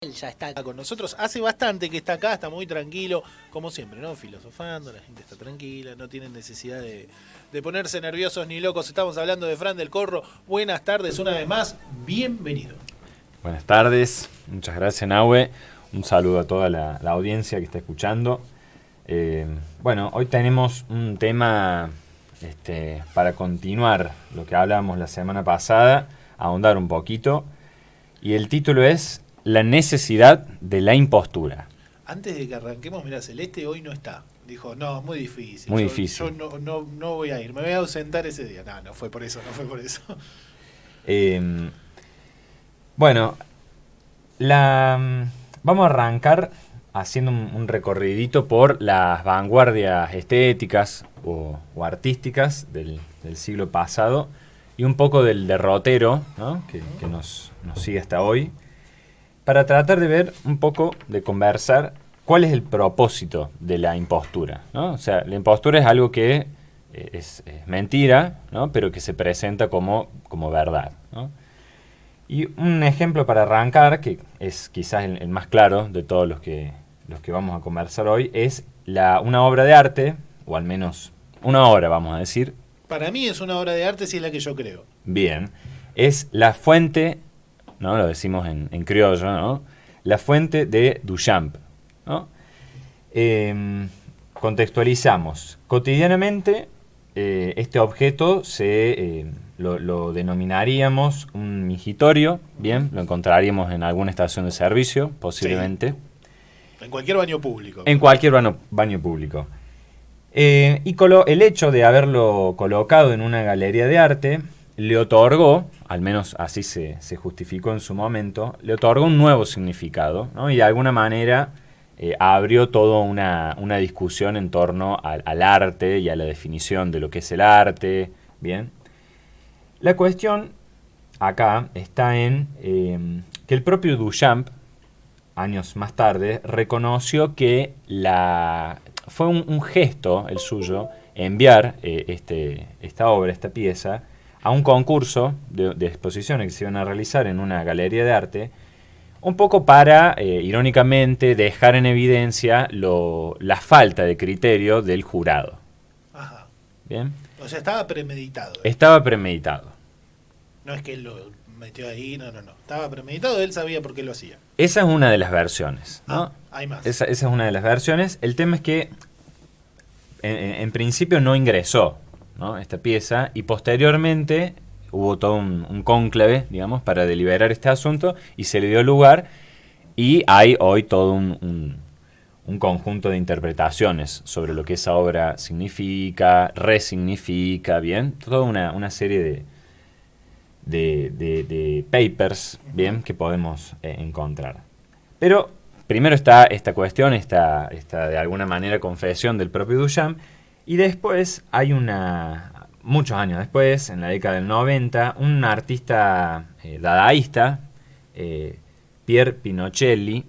Él ya está acá con nosotros. Hace bastante que está acá, está muy tranquilo, como siempre, ¿no? Filosofando, la gente está tranquila, no tienen necesidad de ponerse nerviosos ni locos. Estamos hablando de Fran del Corro. Buenas tardes, una vez más, bienvenido. Buenas tardes, muchas gracias Nahue. Un saludo a toda la audiencia que está escuchando. Bueno, hoy tenemos un tema para continuar lo que hablábamos la semana pasada, ahondar un poquito. Y el título es La necesidad de la impostura. Antes de que arranquemos, mirá, Celeste hoy no está. Dijo, no, es muy difícil. Muy difícil. Yo no voy a ir, me voy a ausentar ese día. No fue por eso. Bueno, vamos a arrancar haciendo un recorridito por las vanguardias estéticas o artísticas del siglo pasado y un poco del derrotero, ¿no? que nos sigue hasta hoy, para tratar de ver un poco, de conversar, cuál es el propósito de la impostura, ¿no? O sea, la impostura es algo que es mentira, ¿no? Pero que se presenta como verdad, ¿no? Y un ejemplo para arrancar, que es quizás el más claro de todos los que vamos a conversar hoy, es una obra de arte, o al menos una obra, vamos a decir. Para mí es una obra de arte si es la que yo creo. Bien, es La Fuente, ¿no? Lo decimos en criollo, ¿no? La Fuente de Duchamp, ¿no? Contextualizamos. Cotidianamente, este objeto lo denominaríamos un mingitorio, bien, lo encontraríamos en alguna estación de servicio, posiblemente. Sí. En cualquier baño público. En cualquier baño público. El hecho de haberlo colocado en una galería de arte le otorgó, al menos así se justificó en su momento, le otorgó un nuevo significado, ¿no? Y de alguna manera abrió toda una discusión en torno al arte y a la definición de lo que es el arte. Bien. La cuestión acá está en que el propio Duchamp, años más tarde, reconoció que fue un gesto el suyo enviar esta obra, esta pieza, a un concurso de exposiciones que se iban a realizar en una galería de arte, un poco para, irónicamente, dejar en evidencia la falta de criterio del jurado. Ajá. ¿Bien? O sea, estaba premeditado. Estaba premeditado. No es que él lo metió ahí, no. Estaba premeditado, él sabía por qué lo hacía. Esa es una de las versiones, ¿no? Hay más. Esa es una de las versiones. El tema es que en principio no ingresó, ¿no? Esta pieza, y posteriormente hubo todo un cónclave, digamos, para deliberar este asunto, y se le dio lugar, y hay hoy todo un conjunto de interpretaciones sobre lo que esa obra significa, resignifica, bien, toda una serie de papers, bien, que podemos encontrar. Pero primero está esta cuestión, esta de alguna manera confesión del propio Duchamp, y después hay muchos años después, en la década del 90, un artista dadaísta, Pier Pinochelli,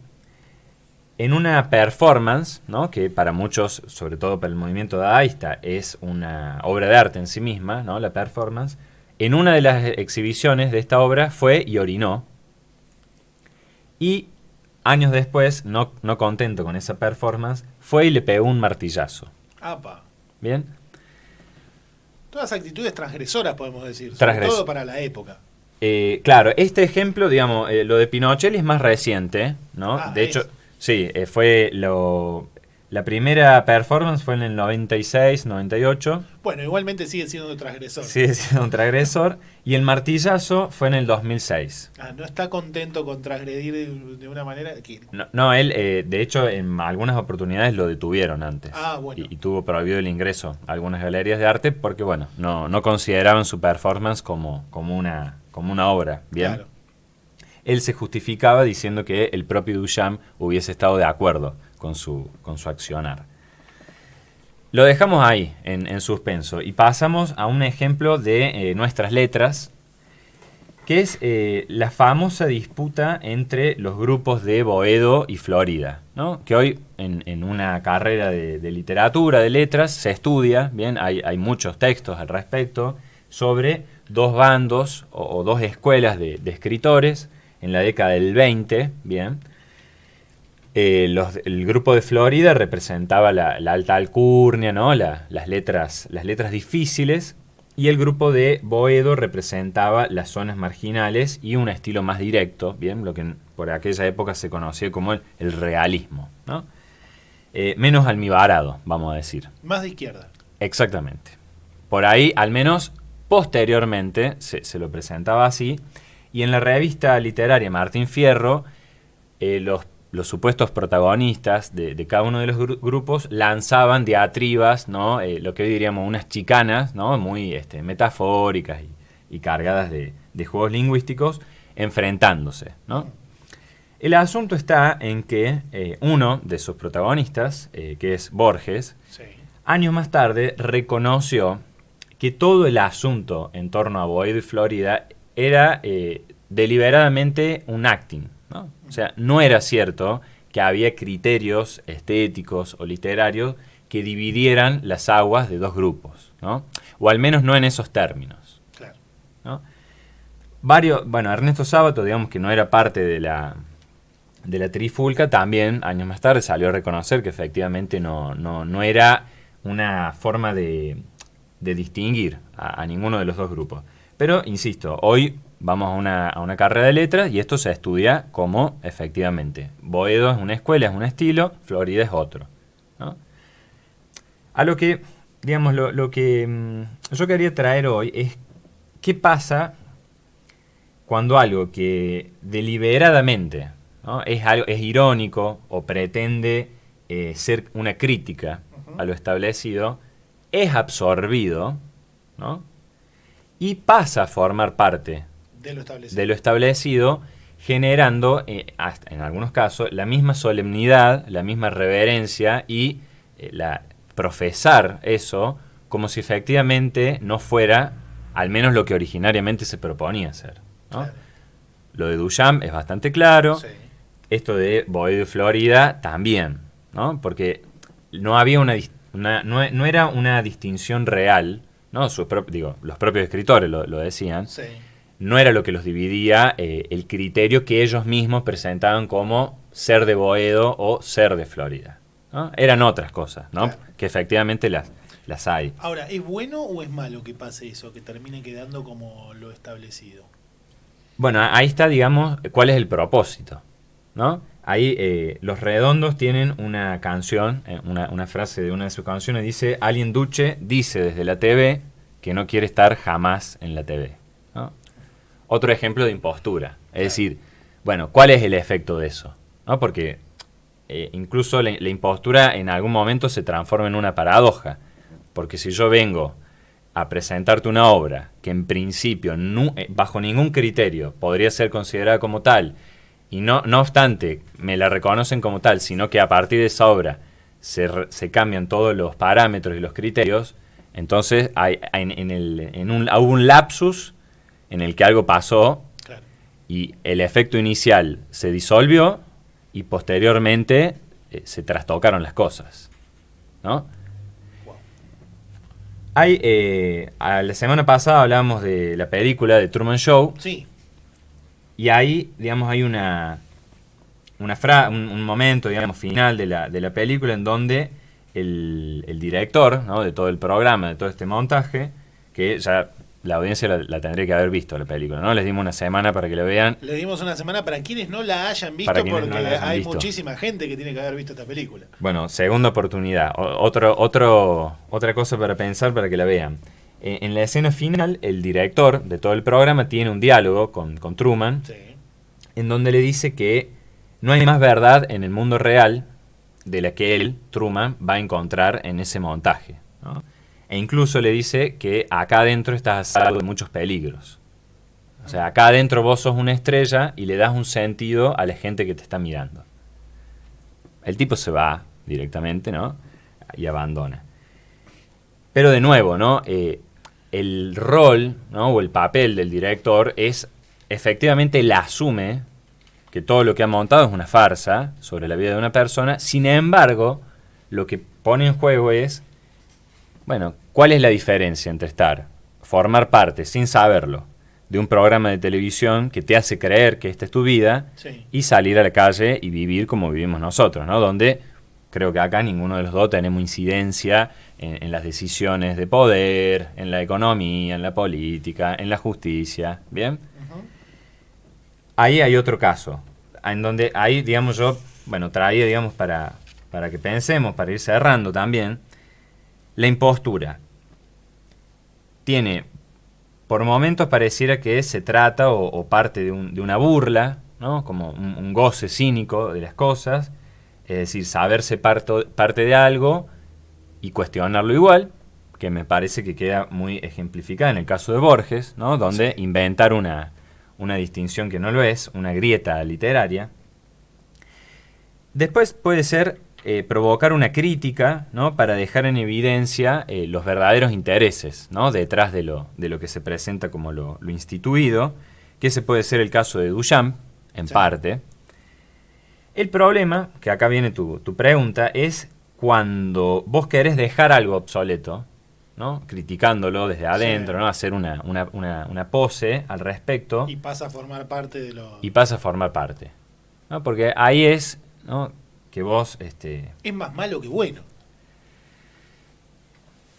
en una performance, ¿no? Que para muchos, sobre todo para el movimiento dadaísta, es una obra de arte en sí misma, ¿no? La performance. En una de las exhibiciones de esta obra fue y orinó. Y años después, no contento con esa performance, fue y le pegó un martillazo. ¡Apa! ¿Bien? Todas actitudes transgresoras, podemos decir. Sobre todo para la época. Claro, este ejemplo, digamos, lo de Pinochelli es más reciente, ¿no? De hecho, sí, la primera performance fue en el 96, 98. Bueno, igualmente sigue siendo un transgresor. Sigue siendo un transgresor. Y el martillazo fue en el 2006. No está contento con transgredir de una manera que... No, él, de hecho, en algunas oportunidades lo detuvieron antes. Bueno. Y tuvo prohibido el ingreso a algunas galerías de arte porque, bueno, no consideraban su performance como una obra. Bien. Claro. Él se justificaba diciendo que el propio Duchamp hubiese estado de acuerdo con su accionar. Lo dejamos ahí, en suspenso, y pasamos a un ejemplo de nuestras letras, que es la famosa disputa entre los grupos de Boedo y Florida, ¿no? Que hoy en una carrera de literatura, de letras, se estudia, bien, hay muchos textos al respecto, sobre dos bandos o dos escuelas de escritores en la década del 20, bien, el grupo de Florida representaba la alta alcurnia, ¿no? Las letras difíciles, y el grupo de Boedo representaba las zonas marginales y un estilo más directo, bien, lo que por aquella época se conocía como el realismo, ¿no? Menos almibarado, vamos a decir. Más de izquierda. Exactamente. Por ahí, al menos posteriormente, se lo presentaba así. Y en la revista literaria Martín Fierro, los supuestos protagonistas de cada uno de los grupos lanzaban diatribas, ¿no? Lo que hoy diríamos unas chicanas, ¿no? Muy metafóricas y cargadas de juegos lingüísticos, enfrentándose, ¿no? El asunto está en que uno de sus protagonistas, que es Borges, Sí. años más tarde reconoció que todo el asunto en torno a Boedo y Florida era deliberadamente un acting, ¿no? O sea, no era cierto que había criterios estéticos o literarios que dividieran las aguas de dos grupos, ¿no? O al menos no en esos términos, Claro. ¿no? Ernesto Sábato, digamos que no era parte de la trifulca, también años más tarde salió a reconocer que efectivamente no era una forma de distinguir a ninguno de los dos grupos. Pero, insisto, hoy vamos a una carrera de letras y esto se estudia como, efectivamente, Boedo es una escuela, es un estilo, Florida es otro, ¿no? A lo que, digamos, lo que yo quería traer hoy es qué pasa cuando algo que deliberadamente, ¿no? es irónico o pretende ser una crítica a lo establecido, es absorbido, ¿no? Y pasa a formar parte de lo establecido, generando, hasta en algunos casos, la misma solemnidad, la misma reverencia y profesar eso como si efectivamente no fuera al menos lo que originariamente se proponía hacer, ¿no? Claro. Lo de Duchamp es bastante claro. Sí. Esto de Boedo y Florida también, ¿no? Porque no había no era una distinción real, ¿no? Los propios escritores lo decían. Sí. No era lo que los dividía el criterio que ellos mismos presentaban como ser de Boedo o ser de Florida, ¿no? Eran otras cosas, ¿no? Claro. Que efectivamente las hay. Ahora, ¿es bueno o es malo que pase eso, que termine quedando como lo establecido? Bueno, ahí está, digamos, cuál es el propósito, ¿no? Ahí Los Redondos tienen una canción, una frase de una de sus canciones, dice: Alien Duce dice desde la TV que no quiere estar jamás en la TV, ¿no? Otro ejemplo de impostura. Es decir, bueno, ¿cuál es el efecto de eso? ¿No? Porque incluso la impostura en algún momento se transforma en una paradoja. Porque si yo vengo a presentarte una obra que en principio, bajo ningún criterio, podría ser considerada como tal, y no obstante me la reconocen como tal, sino que a partir de esa obra se cambian todos los parámetros y los criterios, entonces hubo un lapsus en el que algo pasó, Claro. y el efecto inicial se disolvió y posteriormente se trastocaron las cosas, ¿no? Wow. La semana pasada hablábamos de la película de Truman Show. Sí. Y ahí, digamos, hay un momento, digamos, final de la película en donde el director, ¿no? De todo el programa, de todo este montaje, que ya la audiencia la tendría que haber visto la película, ¿no? Les dimos una semana para que la vean. Le dimos una semana para quienes no la hayan visto, Para quienes porque no la hayan hay visto. muchísima gente que tiene que haber visto esta película. Bueno, segunda oportunidad. Otra cosa para pensar para que la vean. En la escena final, el director de todo el programa tiene un diálogo con Truman, Sí. en donde le dice que no hay más verdad en el mundo real de la que él, Truman, va a encontrar en ese montaje, ¿no? E incluso le dice que acá adentro estás a salvo de muchos peligros. O sea, acá adentro vos sos una estrella y le das un sentido a la gente que te está mirando. El tipo se va directamente, ¿no? Y abandona. Pero de nuevo, ¿no? El rol, ¿no? O el papel del director es, efectivamente, él asume que todo lo que ha montado es una farsa sobre la vida de una persona. Sin embargo, lo que pone en juego es, bueno, ¿cuál es la diferencia entre formar parte, sin saberlo, de un programa de televisión que te hace creer que esta es tu vida, Sí. y salir a la calle y vivir como vivimos nosotros, ¿no? Donde creo que acá ninguno de los dos tenemos incidencia en las decisiones de poder, en la economía, en la política, en la justicia, ¿bien? Ujú. Ahí hay otro caso, en donde ahí, digamos, yo, bueno, traía, digamos, para que pensemos, para ir cerrando también, la impostura. Tiene, por momentos pareciera que se trata o parte de una burla, ¿no? Como un goce cínico de las cosas, es decir, saberse parte de algo y cuestionarlo igual, que me parece que queda muy ejemplificada en el caso de Borges, ¿no? Donde Sí. inventar una distinción que no lo es, una grieta literaria. Después puede ser provocar una crítica, ¿no? Para dejar en evidencia los verdaderos intereses, ¿no? Detrás de lo que se presenta como lo instituido, que ese puede ser el caso de Duchamp, en Sí. parte. El problema, que acá viene tu pregunta, es cuando vos querés dejar algo obsoleto, ¿no? Criticándolo desde adentro, Sí. ¿no? Hacer una pose al respecto Y pasa a formar parte de lo... y pasa a formar parte, ¿no? Porque ahí es, ¿no? Que vos Es más malo que bueno.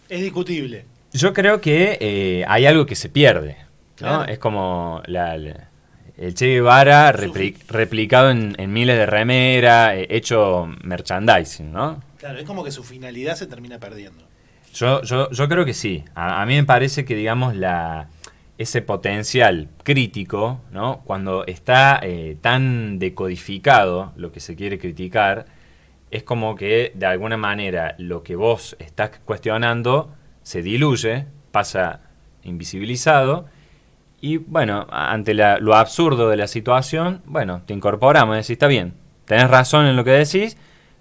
Es discutible. yo creo que hay algo que se pierde, ¿no? Claro. Es como el Che Guevara Su- replicado en miles de remeras, hecho merchandising, ¿no? Claro, es como que su finalidad se termina perdiendo. Yo creo que sí. A mí me parece que, digamos, ese potencial crítico, ¿no? Cuando está tan decodificado lo que se quiere criticar, es como que de alguna manera lo que vos estás cuestionando se diluye, pasa invisibilizado, y bueno, ante lo absurdo de la situación, bueno, te incorporamos y decís, está bien, tenés razón en lo que decís,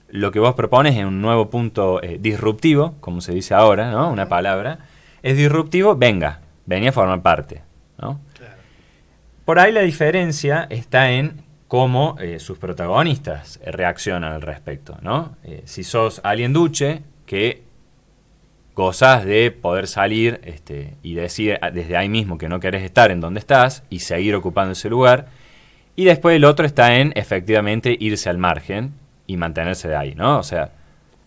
lo que vos propones es un nuevo punto disruptivo, como se dice ahora, ¿no? Una palabra, es disruptivo, vení a formar parte, ¿no? Claro. Por ahí la diferencia está en cómo sus protagonistas reaccionan al respecto, ¿no? Si sos alguien duche, que gozás de poder salir y decir desde ahí mismo que no querés estar en donde estás y seguir ocupando ese lugar, y después el otro está en efectivamente irse al margen y mantenerse de ahí, ¿no? O sea,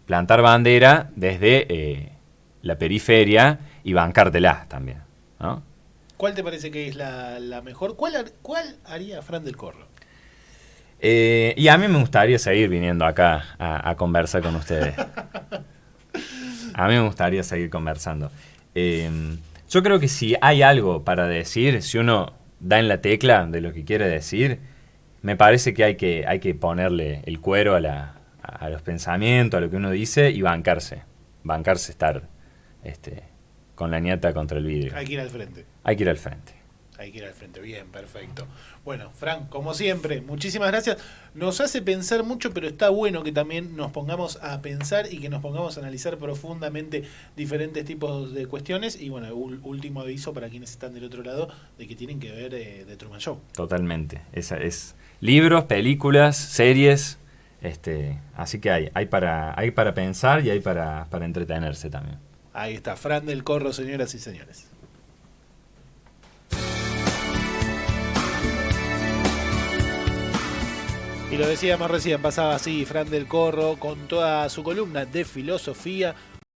plantar bandera desde la periferia y bancártela también, ¿no? ¿Cuál te parece que es la mejor? ¿Cuál haría Fran del Corro? Y a mí me gustaría seguir viniendo acá a conversar con ustedes. A mí me gustaría seguir conversando. Yo creo que si hay algo para decir, si uno da en la tecla de lo que quiere decir, me parece que hay que ponerle el cuero a los pensamientos, a lo que uno dice, y bancarse estar con la ñata contra el vidrio. Hay que ir al frente. Hay que ir al frente. Hay que ir al frente. Bien, perfecto. Bueno, Fran, como siempre, muchísimas gracias. Nos hace pensar mucho, pero está bueno que también nos pongamos a pensar y que nos pongamos a analizar profundamente diferentes tipos de cuestiones. Y bueno, último aviso para quienes están del otro lado de que tienen que ver The Truman Show. Totalmente. Es libros, películas, series. Así que hay para pensar y hay para entretenerse también. Ahí está, Fran del Corro, señoras y señores. Y lo decíamos recién, pasaba así Fran del Corro con toda su columna de filosofía